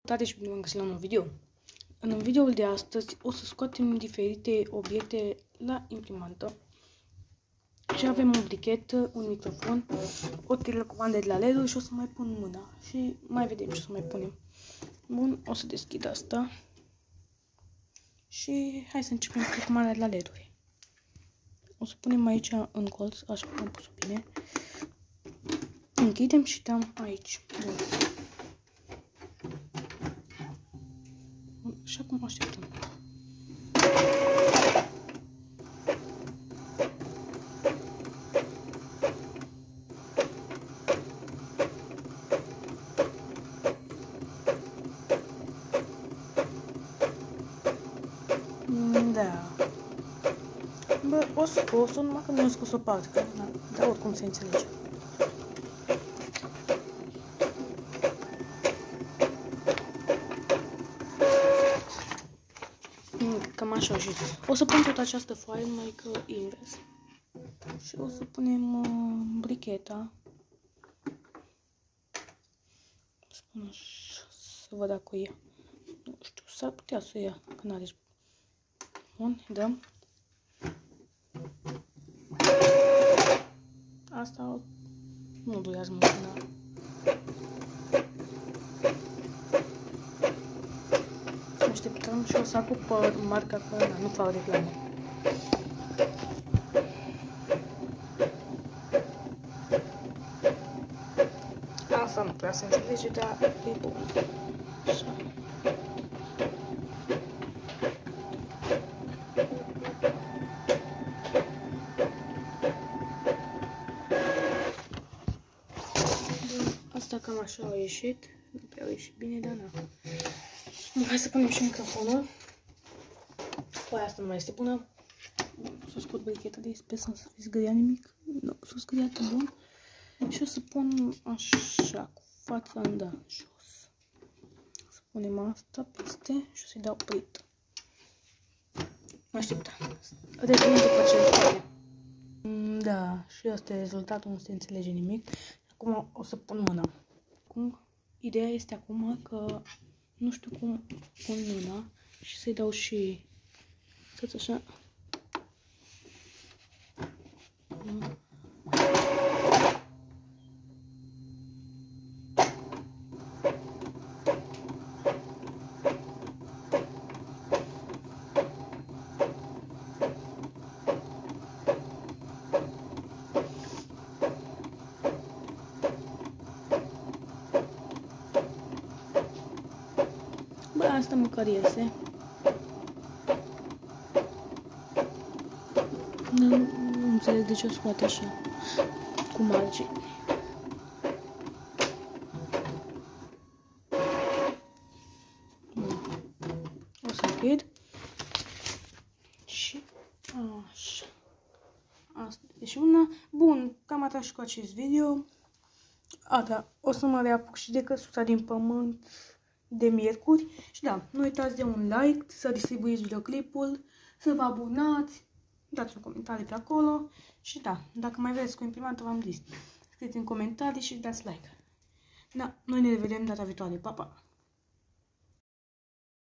Salutare și bine v-am găsit la un nou video. În videoul de astăzi o să scoatem diferite obiecte la imprimantă. Și avem un brichetă, un microfon, o telecomandă de la LED și o să mai pun mâna. Și mai vedem ce o să mai punem. Bun, o să deschid asta. Și hai să începem cu telecomanda de la LED-uri. O să punem aici în colț, așa cum am pus-o bine. Închidem și dăm aici. Bun. Și acum așteptăm. Da. Bă, o scos, numai că nu o scos o parte, dar oricum se înțelege. Cam așa și o să pun tot această foaie numai că invers. Și o să punem bricheta. Spun așa, să văd dacă o ia. Nu știu, s-ar putea să o ia, că n-are. Bun, dăm. Asta nu durează mult, dar... Așteptăm și o să apuc pe marca că nu fac reclamă. Asta nu prea se înțelege, dar e bun. Așa. Asta cam așa a ieșit. Nu prea a ieșit bine, dar na. Hai să punem și microfonul. Foaia asta nu mai este bună. Să scot bricheta de aici, sper să nu se zgâria nimic. Nu, s-a zgâriat bun. Și o să pun așa, cu fața în jos. Să punem asta peste și o să-i dau prit. Așteptăm. Revenim după ce îl scoatem. Da, și asta e rezultatul, nu se înțelege nimic. Acum o să pun mâna. Ideea este acum că nu știu cum pun mâna și să-i dau și tot așa. Bă, asta măcar iese. Nu înțeleg de ce o scoate așa, cu margini. O să închid. Și așa. Asta e și una. Bun, cam atât și cu acest video. Da, o să mă reapuc și de căsuța din pământ de miercuri. Și da, nu uitați de un like, să distribuiți videoclipul, să vă abonați, dați un comentariu pe acolo. Și da, dacă mai vreți cu imprimantă, v-am zis, scrieți în comentarii și dați like. Da, noi ne revedem data viitoare. Pa, pa!